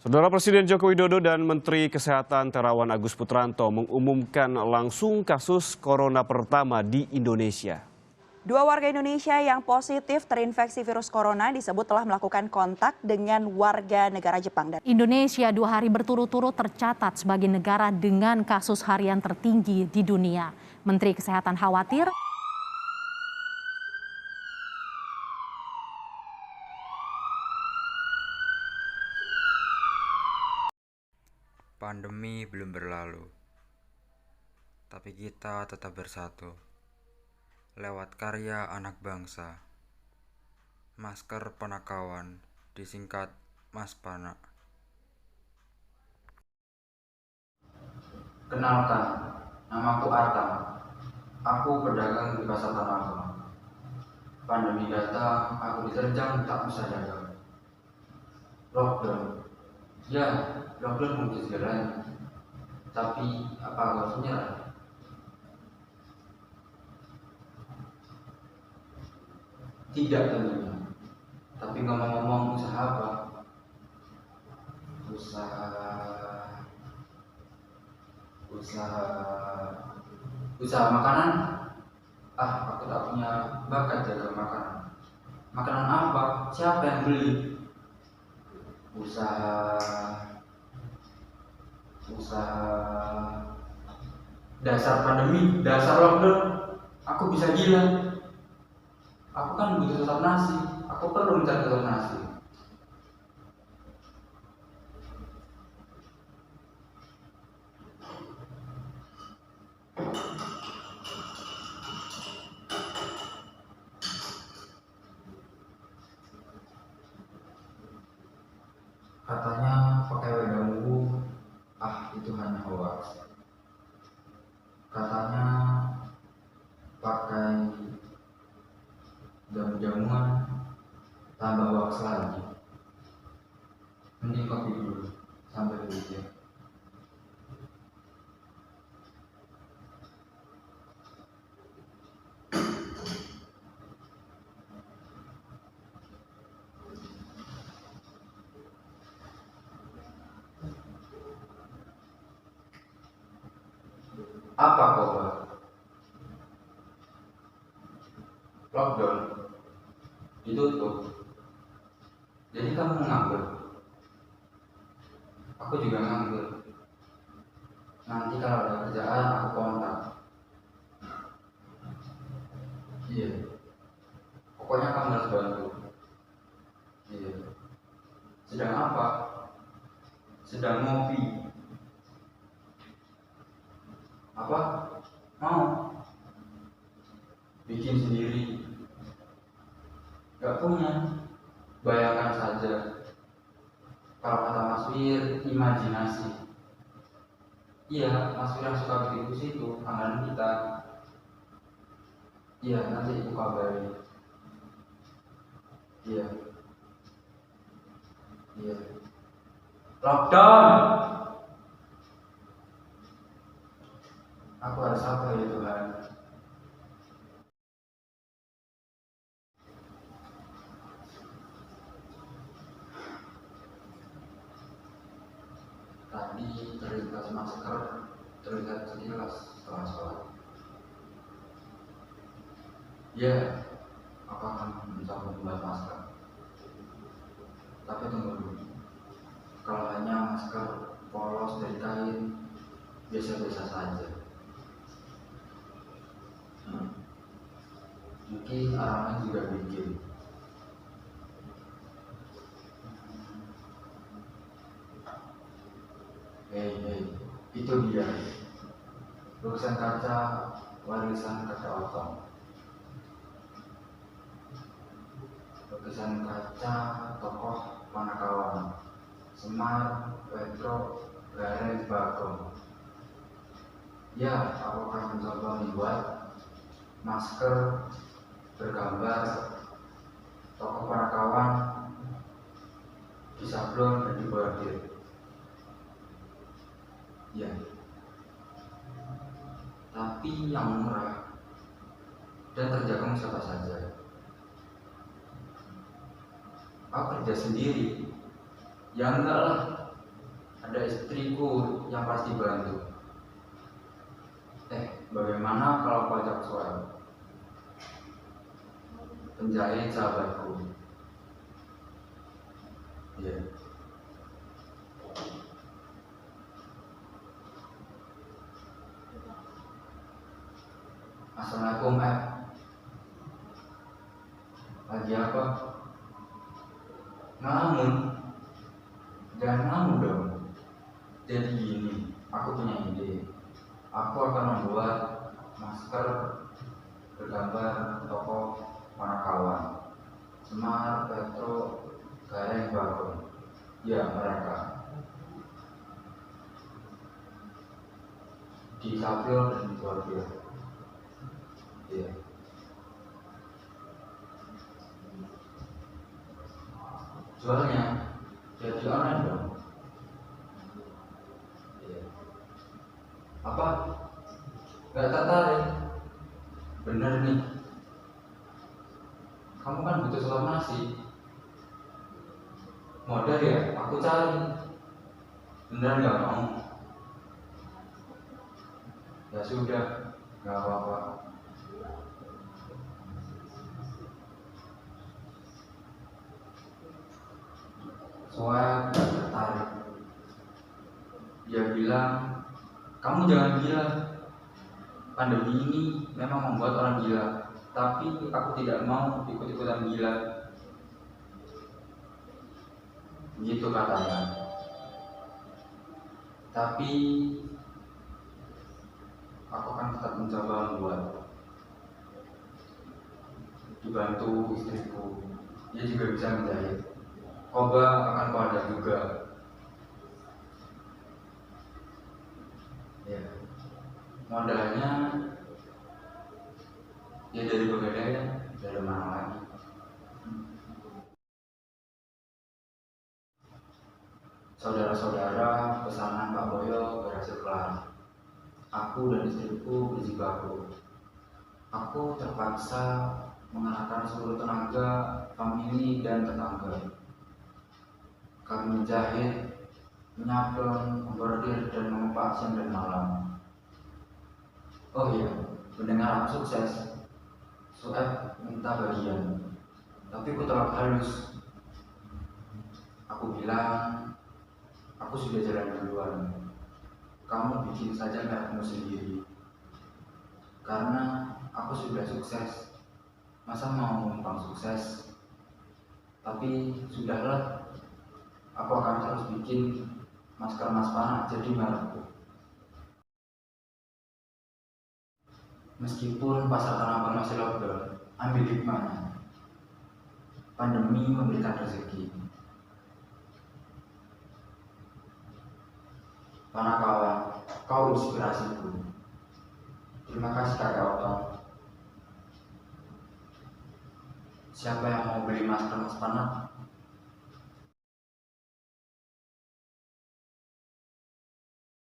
Saudara Presiden Joko Widodo dan Menteri Kesehatan Terawan Agus Putranto mengumumkan langsung kasus corona pertama di Indonesia. Dua warga Indonesia yang positif terinfeksi virus corona disebut telah melakukan kontak dengan warga negara Jepang. Indonesia 2 hari berturut-turut tercatat sebagai negara dengan kasus harian tertinggi di dunia. Menteri Kesehatan khawatir pandemi belum berlalu, tapi kita tetap bersatu. Lewat karya anak bangsa, Masker Panakawan, disingkat Mas Pana. Kenalkan, namaku Artam. Aku pedagang di pasar Tanah Abang. Pandemi datang, aku diterjang tak bisa dagang. Lockdown. Ya, lockdown mungkin segalanya. Tapi apa aku harus menyerah? Tidak tentunya. Tapi ngomong-ngomong usaha apa? Usaha makanan? Aku tak punya bakat jaga makanan. Makanan apa? Siapa yang beli? Usaha dasar pandemi, dasar lockdown. Aku bisa gila. Aku kan butuh tetap nasi. Aku perlu mencari tetap nasi. Katanya pakai wedangmu, itu hanya hoax. Katanya pakai jamu-jamuan, tambah hoax lagi. Mending kopi dulu, sampai berikir. Apa coba? Lockdown ditutup, jadi kamu nganggur. Aku juga nganggur. Nanti kalau ada kerjaan aku kontak. Iya, pokoknya kamu harus bantu. Iya. Sedang apa? Sedang ngopi. Apa? Mau bikin sendiri? Gak punya. Bayangkan saja. Kalau kata Mas Wir, imajinasi. Iya, Mas Wir yang suka bikin puisi itu anggaran kita. Iya, nanti ibu kabari. Iya. Lockdown. Aku harus apa ya Tuhan? Tadi terlintas masker, terlihat sekilas setelah sholat. Ya, aku akan mencoba membuat masker. Tapi tunggu dulu. Kalau hanya masker polos dari kain, biasa-biasa saja. Mungkin orang lain juga bikin. Hei, itu dia. Lukisan kaca warisan kakek Otong. Lukisan kaca tokoh Panakawan, Semar, Petro, Gareng, Bagong. Ya, aku akan mencoba membuat masker bergambar tokoh Panakawan di sablon dan di bordir. Ya, tapi yang murah dan terjangkau siapa saja. Aku kerja sendiri. Ya enggak lah, ada istriku yang pasti bantu. Bagaimana kalau aku ajak Soeb, penjahit sahabatku? Iya. Assalamualaikum, lagi apa? Ngelamun? Jangan ngelamun dong. Jadi gini, aku punya ide. Aku akan membuat masker bergambar tokoh Panakawan, Semar, Petro, Gareng, Bagong. Ya, mereka di Sapil dan di Tuarbil. Iya. Jualnya jadi online dong. Iya. Apa? Gak tertarik? Bener nih. Kamu kan butuh suap nasi. Modal ya? Aku cari. Bener gak mau? Ya sudah, gak apa-apa. Soalnya gak tertarik. Dia bilang, kamu jangan gila. Pandemi ini memang membuat orang gila, tapi aku tidak mau ikut-ikutan gila. Begitu katanya. Tapi aku akan tetap mencoba membuat. Dibantu istriku, dia juga bisa menjahit. Koba akan pada juga. Ya, modalnya ya dari Pegadaian, dari mana lagi? Saudara-saudara, pesanan Pak Boyo berhasil kelar. Aku dan istriku berjibaku. Aku terpaksa mengerahkan seluruh tenaga, famili, dan tetangga. Kami menjahit, menyablon, membordir, dan mengepak siang dan malam. Oh iya, mendengar aku sukses, Soeb minta bagian, tapi aku terlalu halus. Aku bilang, aku sudah jalan duluan. Kamu bikin saja merekmu sendiri. Karena aku sudah sukses. Masa mau numpang sukses? Tapi sudahlah. Aku akan terus bikin masker Mas Pana jadi merekku. Meskipun pasar Tanah Abang masih lockdown, ambil hikmahnya. Pandemi memberikan rezeki. Panakawan, kau inspirasiku. Terima kasih kakak Otong. Siapa yang mau beli masker Mas Pana?